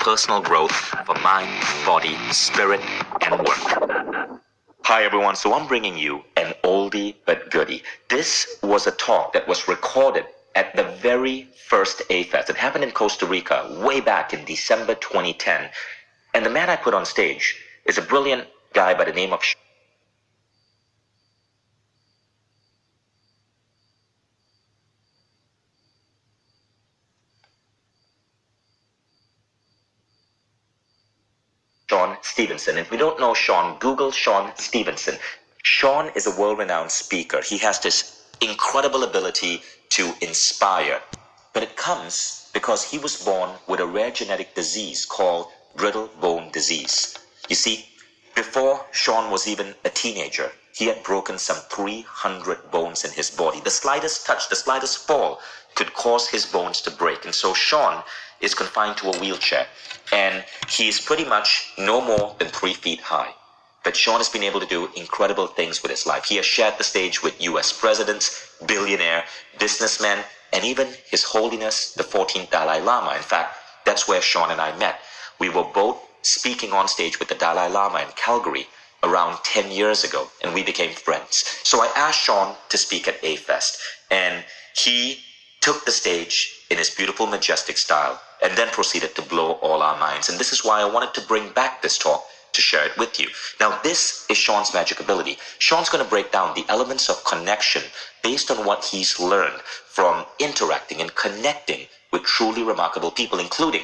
personal growth for mind, body, spirit, and work. Hi everyone, so I'm bringing you an oldie but goodie. This was a talk that was recorded at the very first A-Fest. It happened in Costa Rica way back in December 2010. And the man I put on stage is a brilliant guy by the name of Stephenson. If you don't know Sean, Google Sean Stephenson. Sean is a world-renowned speaker. He has this incredible ability to inspire. But it comes because he was born with a rare genetic disease called brittle bone disease. You see, before Sean was even a teenager, he had broken some 300 bones in his body. The slightest touch, the slightest fall could cause his bones to break. And so Sean is confined to a wheelchair. And he's pretty much no more than 3 feet high. But Sean has been able to do incredible things with his life. He has shared the stage with US presidents, billionaire, businessmen, and even His Holiness, the 14th Dalai Lama. In fact, that's where Sean and I met. We were both speaking on stage with the Dalai Lama in Calgary around 10 years ago, and we became friends. So I asked Sean to speak at A-Fest, and he took the stage in his beautiful, majestic style, and then proceeded to blow all our minds. And this is why I wanted to bring back this talk to share it with you. Now, this is Sean's magic ability. Sean's going to break down the elements of connection based on what he's learned from interacting and connecting with truly remarkable people, including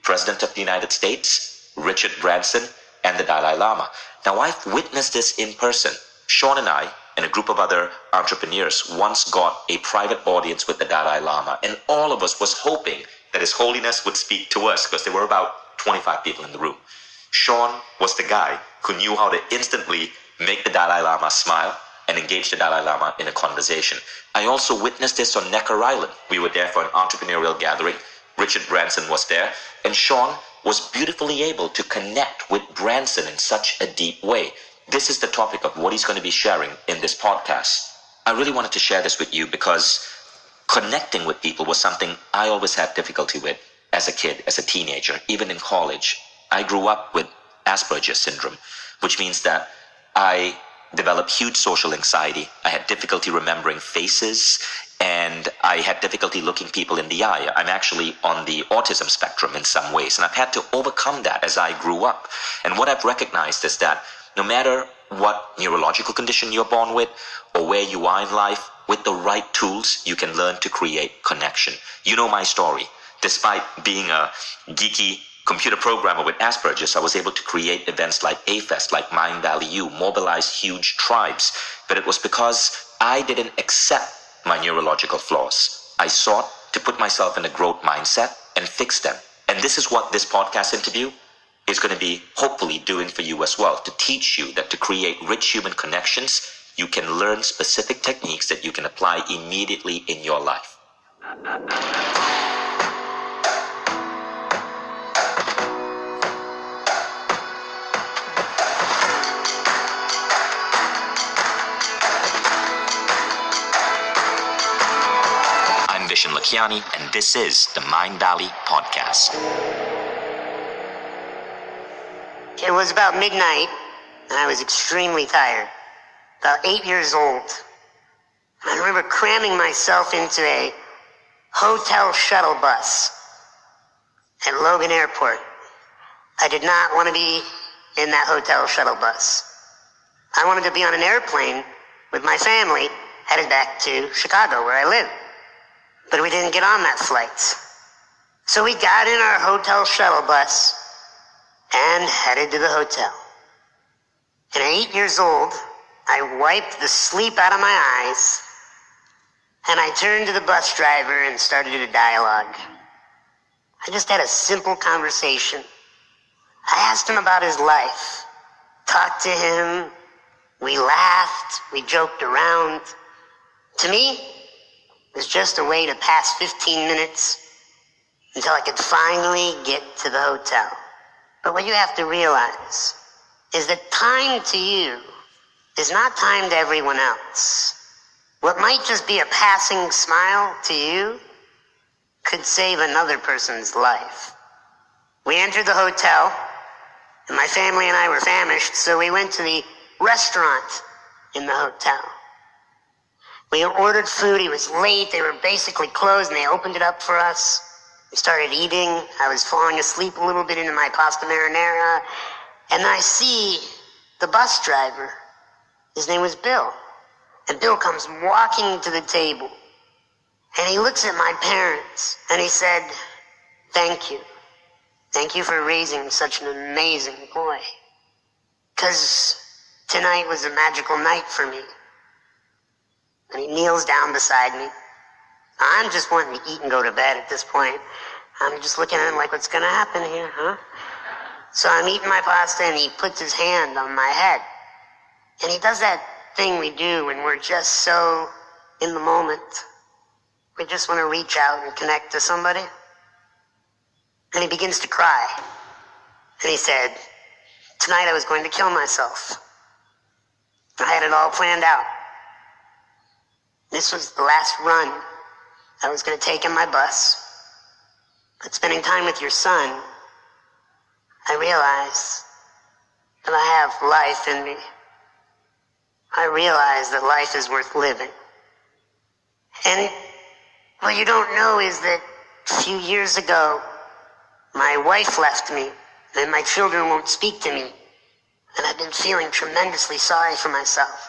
President of the United States, Richard Branson, and the Dalai Lama. Now, I've witnessed this in person. Sean and I, and a group of other entrepreneurs, once got a private audience with the Dalai Lama, and all of us was hoping that His Holiness would speak to us because there were about 25 people in the room. Sean was the guy who knew how to instantly make the Dalai Lama smile and engage the Dalai Lama in a conversation. I also witnessed this on Necker Island. We were there for an entrepreneurial gathering. Richard Branson was there, and Sean was beautifully able to connect with Branson in such a deep way. This is the topic of what he's going to be sharing in this podcast. I really wanted to share this with you because connecting with people was something I always had difficulty with as a kid, as a teenager, even in college. I grew up with Asperger's syndrome, which means that I developed huge social anxiety. I had difficulty remembering faces, and I had difficulty looking people in the eye. I'm actually on the autism spectrum in some ways, and I've had to overcome that as I grew up. And what I've recognized is that no matter what neurological condition you're born with or where you are in life, with the right tools, you can learn to create connection. You know my story. Despite being a geeky computer programmer with Asperger's, I was able to create events like A-Fest, like Mind Valley U, mobilize huge tribes. But it was because I didn't accept my neurological flaws. I sought to put myself in a growth mindset and fix them. And this is what this podcast interview is going to be hopefully doing for you as well, to teach you that to create rich human connections, you can learn specific techniques that you can apply immediately in your life. I'm Vishen Lakhiani, and this is the Mind Valley Podcast. It was about midnight, and I was extremely tired. About 8 years old. I remember cramming myself into a hotel shuttle bus at Logan Airport. I did not want to be in that hotel shuttle bus. I wanted to be on an airplane with my family headed back to Chicago, where I live. But we didn't get on that flight. So we got in our hotel shuttle bus and headed to the hotel. And at 8 years old, I wiped the sleep out of my eyes, and I turned to the bus driver and started a dialogue. I just had a simple conversation. I asked him about his life, talked to him, we laughed, we joked around. To me, it was just a way to pass 15 minutes until I could finally get to the hotel. But what you have to realize is that time to you is not time to everyone else. What might just be a passing smile to you could save another person's life. We entered the hotel, and my family and I were famished, so we went to the restaurant in the hotel. We ordered food. It was late. They were basically closed, and they opened it up for us. We started eating. I was falling asleep a little bit into my pasta marinara, and I see the bus driver. His name was Bill. And Bill comes walking to the table, and he looks at my parents, and he said, "Thank you. Thank you for raising such an amazing boy. Because tonight was a magical night for me." And he kneels down beside me. I'm just wanting to eat and go to bed at this point. I'm just looking at him like, what's going to happen here, huh? So I'm eating my pasta, and he puts his hand on my head. And he does that thing we do when we're just so in the moment. We just want to reach out and connect to somebody. And he begins to cry. And he said, "Tonight I was going to kill myself. I had it all planned out. This was the last run I was going to take in my bus. But spending time with your son, I realized that I have life in me. I realize that life is worth living." And what you don't know is that a few years ago, my wife left me, and my children won't speak to me, and I've been feeling tremendously sorry for myself.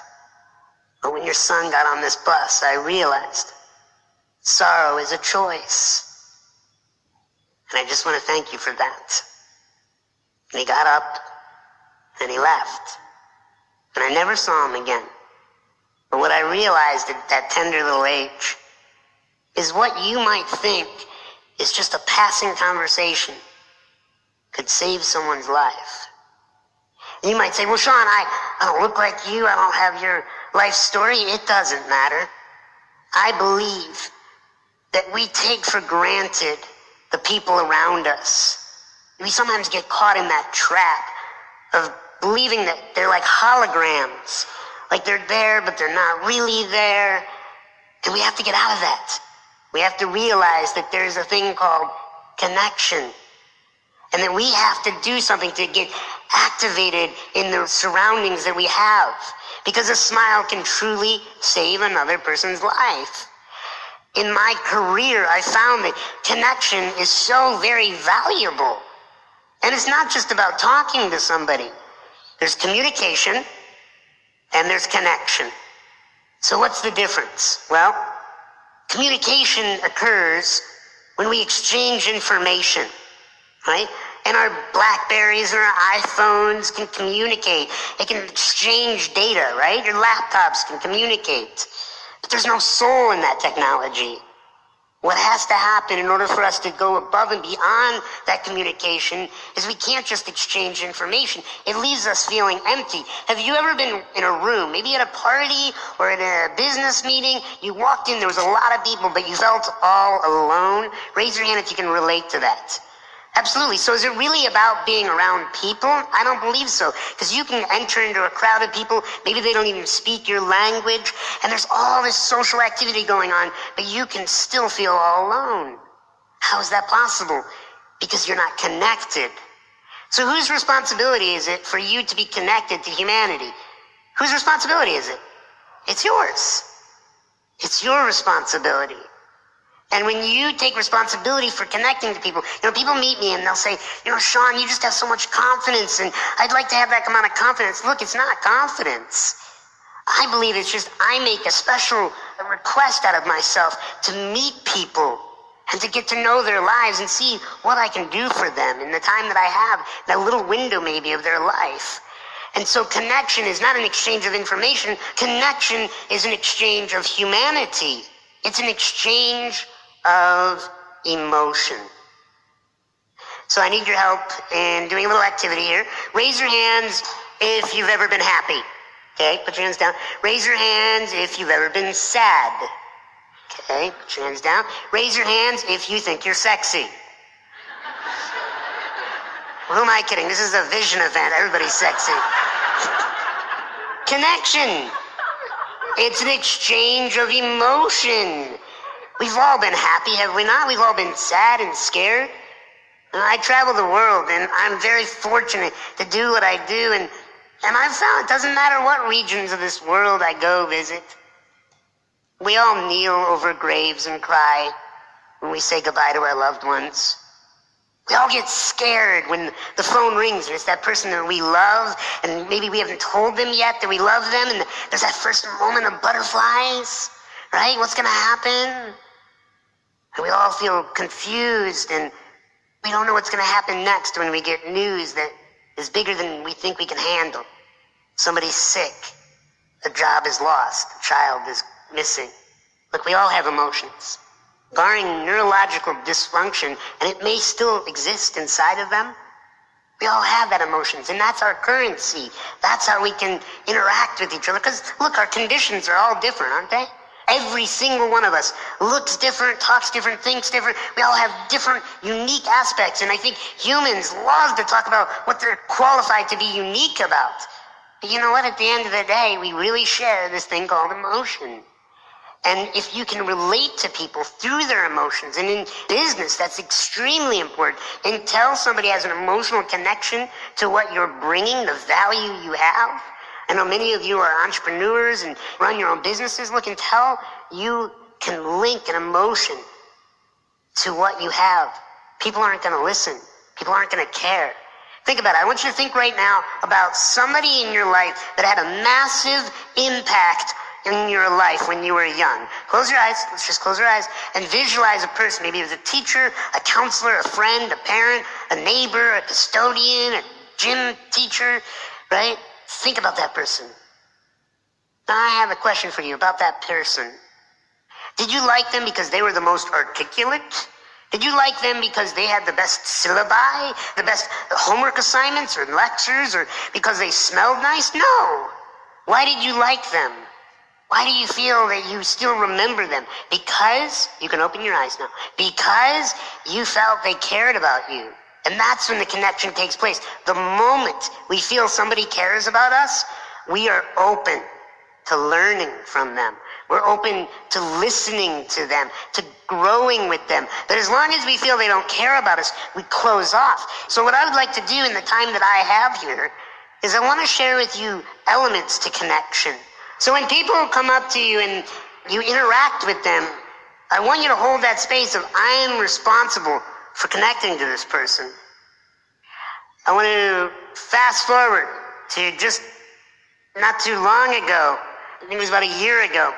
But when your son got on this bus, I realized sorrow is a choice. And I just want to thank you for that. And he got up, and he left. And I never saw him again. But what I realized at that tender little age is what you might think is just a passing conversation could save someone's life. And you might say, "Well, Sean, I don't look like you. I don't have your life story." It doesn't matter. I believe that we take for granted the people around us. We sometimes get caught in that trap of believing that they're like holograms, like they're there, but they're not really there. And we have to get out of that. We have to realize that there's a thing called connection, and that we have to do something to get activated in the surroundings that we have, because a smile can truly save another person's life. In my career, I found that connection is so very valuable. And it's not just about talking to somebody. There's communication and there's connection. So what's the difference? Well, communication occurs when we exchange information, right? And our Blackberries or our iPhones can communicate. They can exchange data, right? Your laptops can communicate. But there's no soul in that technology. What has to happen in order for us to go above and beyond that communication is we can't just exchange information. It leaves us feeling empty. Have you ever been in a room, maybe at a party or at a business meeting? You walked in, there was a lot of people, but you felt all alone? Raise your hand if you can relate to that. Absolutely. So is it really about being around people? I don't believe so. Because you can enter into a crowd of people, maybe they don't even speak your language, and there's all this social activity going on, but you can still feel all alone. How is that possible? Because you're not connected. So whose responsibility is it for you to be connected to humanity? Whose responsibility is it? It's yours. It's your responsibility. And when you take responsibility for connecting to people, people meet me and they'll say, Sean, you just have so much confidence, and I'd like to have that amount of confidence. Look, it's not confidence. I believe it's just I make a special request out of myself to meet people and to get to know their lives and see what I can do for them in the time that I have, that little window maybe of their life. And so connection is not an exchange of information. Connection is an exchange of humanity. It's an exchange of emotion. So I need your help in doing a little activity here. Raise your hands if you've ever been happy. Okay, put your hands down. Raise your hands if you've ever been sad. Okay, put your hands down. Raise your hands if you think you're sexy. Who am I kidding? This is a vision event. Everybody's sexy. Connection. It's an exchange of emotion. We've all been happy, have we not? We've all been sad and scared. I travel the world, and I'm very fortunate to do what I do, and I've found it doesn't matter what regions of this world I go visit. We all kneel over graves and cry when we say goodbye to our loved ones. We all get scared when the phone rings and it's that person that we love, and maybe we haven't told them yet that we love them, and there's that first moment of butterflies, right? What's going to happen? And we all feel confused, and we don't know what's going to happen next when we get news that is bigger than we think we can handle. Somebody's sick. A job is lost. A child is missing. Look, we all have emotions. Barring neurological dysfunction, and it may still exist inside of them, we all have that emotions, and that's our currency. That's how we can interact with each other. Because, look, our conditions are all different, aren't they? Every single one of us looks different, talks different, thinks different. We all have different, unique aspects, and I think humans love to talk about what they're qualified to be unique about. But you know what? At the end of the day, we really share this thing called emotion. And if you can relate to people through their emotions, and in business, that's extremely important, and tell somebody has an emotional connection to what you're bringing, the value you have. I know many of you are entrepreneurs and run your own businesses. Look, until you can link an emotion to what you have, people aren't going to listen. People aren't going to care. Think about it. I want you to think right now about somebody in your life that had a massive impact in your life when you were young. Close your eyes. Let's just close your eyes and visualize a person. Maybe it was a teacher, a counselor, a friend, a parent, a neighbor, a custodian, a gym teacher, right? Think about that person. Now I have a question for you about that person. Did you like them because they were the most articulate? Did you like them because they had the best syllabi, the best homework assignments or lectures, or because they smelled nice? No. Why did you like them? Why do you feel that you still remember them? Because, you can open your eyes now, because you felt they cared about you. And that's when the connection takes place. The moment we feel somebody cares about us, we are open to learning from them. We're open to listening to them, to growing with them. But as long as we feel they don't care about us, we close off. So what I would like to do in the time that I have here is I want to share with you elements to connection. So when people come up to you and you interact with them, I want you to hold that space of I am responsible for connecting to this person. I want to fast forward to just not too long ago. I think it was about a year ago.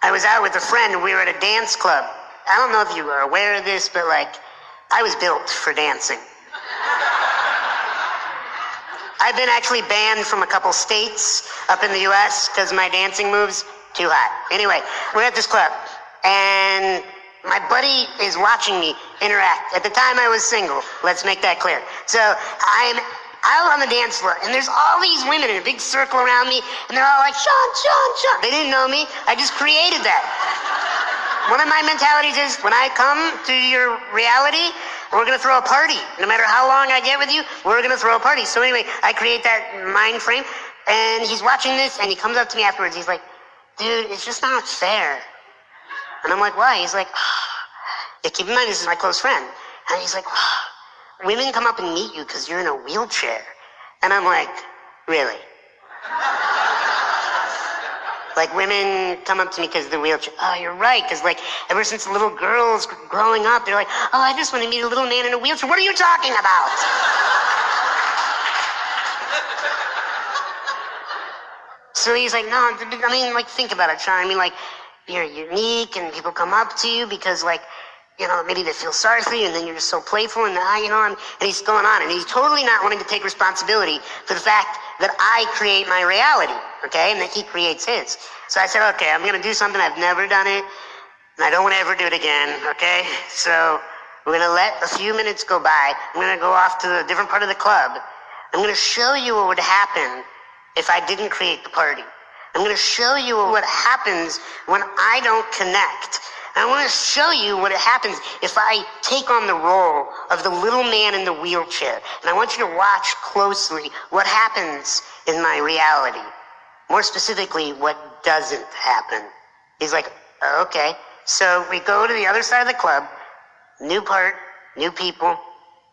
I was out with a friend and we were at a dance club. I don't know if you are aware of this, but I was built for dancing. I've been actually banned from a couple states up in the U.S. because my dancing moves too hot. Anyway, we're at this club, and my buddy is watching me interact. At the time, I was single. Let's make that clear. So I'm out on the dance floor, and there's all these women in a big circle around me, and they're all like, Sean, Sean, Sean. They didn't know me. I just created that. One of my mentalities is when I come to your reality, we're going to throw a party. No matter how long I get with you, we're going to throw a party. So anyway, I create that mind frame, and he's watching this, and he comes up to me afterwards. He's like, dude, it's just not fair. And I'm like, why? He's like, yeah, keep in mind, this is my close friend. And he's like, women come up and meet you because you're in a wheelchair. And I'm like, really? Women come up to me because of the wheelchair. Oh, you're right, because ever since little girls growing up, they're like, oh, I just want to meet a little man in a wheelchair. What are you talking about? So he's like, no, I mean, think about it, Sean. I mean, you're unique, and people come up to you because, maybe they feel sorry for you, and then you're just so playful, and and he's going on, and he's totally not wanting to take responsibility for the fact that I create my reality, okay, and that he creates his. So I said, okay, I'm going to do something. I've never done it, and I don't want to ever do it again, okay? So we're going to let a few minutes go by. I'm going to go off to a different part of the club. I'm going to show you what would happen if I didn't create the party. I'm going to show you what happens when I don't connect. I want to show you what happens if I take on the role of the little man in the wheelchair. And I want you to watch closely what happens in my reality. More specifically, what doesn't happen. He's like, okay. So we go to the other side of the club. New part, new people,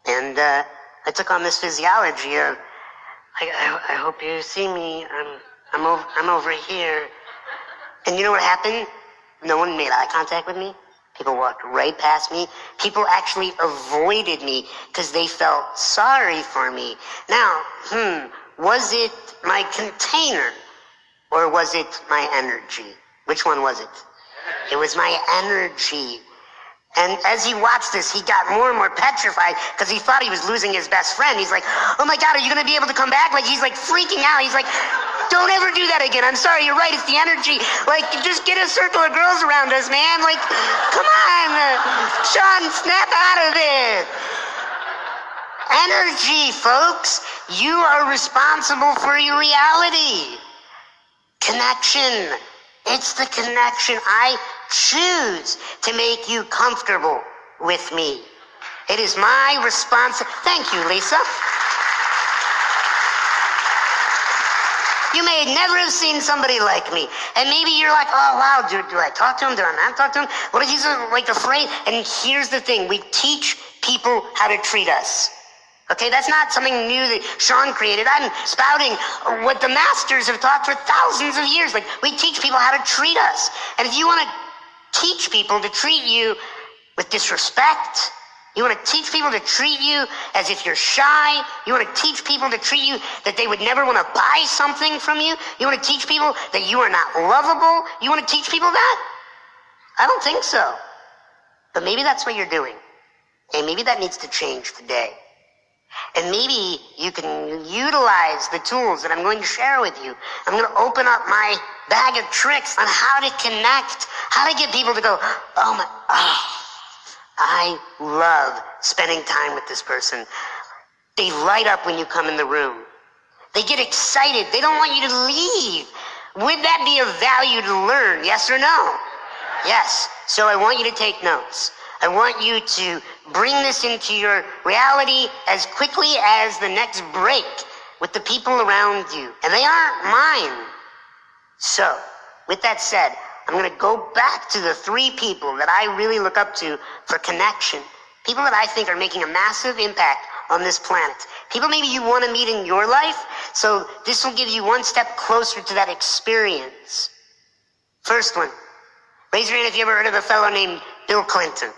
And I took on this physiology of, I hope you see me. I'm over here. And you know what happened? No one made eye contact with me. People walked right past me. People actually avoided me because they felt sorry for me. Now, was it my container or was it my energy? Which one was it? It was my energy. And as he watched this, he got more and more petrified because he thought he was losing his best friend. He's like, oh my God, are you going to be able to come back? Like, he's like freaking out. He's like, don't ever do that again. I'm sorry, you're right. It's the energy. Like, just get a circle of girls around us, man. Like, come on. Sean, snap out of it. Energy, folks. You are responsible for your reality. Connection. It's the connection. I choose to make you comfortable with me. It is my Thank you, Lisa. You may never have seen somebody like me. And maybe you're like, oh, wow, do I talk to him? Do I not talk to him? What if he's like afraid? And here's the thing. We teach people how to treat us. Okay, that's not something new that Sean created. I'm spouting what the masters have taught for thousands of years. Like, we teach people how to treat us. And if you want to teach people to treat you with disrespect, you want to teach people to treat you as if you're shy, you want to teach people to treat you that they would never want to buy something from you, you want to teach people that you are not lovable, you want to teach people that? I don't think so. But maybe that's what you're doing. And maybe that needs to change today. And maybe you can utilize the tools that I'm going to share with you. I'm going to open up my bag of tricks on how to connect, how to get people to go, I love spending time with this person. They light up when you come in the room. They get excited. They don't want you to leave. Would that be of value to learn? Yes or no? Yes. So I want you to take notes. I want you to bring this into your reality as quickly as the next break with the people around you. And they aren't mine. So, with that said, I'm going to go back to the 3 people that I really look up to for connection. People that I think are making a massive impact on this planet. People maybe you want to meet in your life, so this will give you one step closer to that experience. First one. Raise your hand if you ever heard of a fellow named Bill Clinton.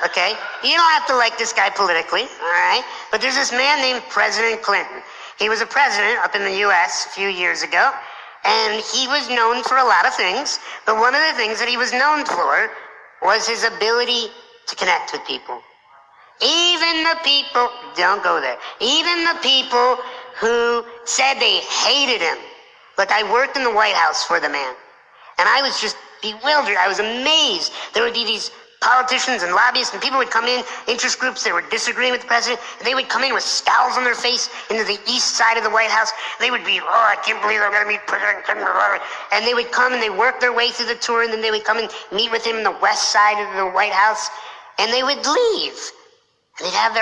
Okay? You don't have to like this guy politically, all right? But there's this man named President Clinton. He was a president up in the U.S. a few years ago, and he was known for a lot of things, but one of the things that he was known for was his ability to connect with people. Even the people, don't go there, even the people who said they hated him. Look, I worked in the White House for the man, and I was just bewildered. I was amazed. There would be these politicians and lobbyists, and people would come in, interest groups that were disagreeing with the president, and they would come in with scowls on their face into the east side of the White House. They would be, I can't believe I'm going to meet President Clinton. And they would come and they work their way through the tour, and then they would come and meet with him in the west side of the White House, and they would leave. And they'd have their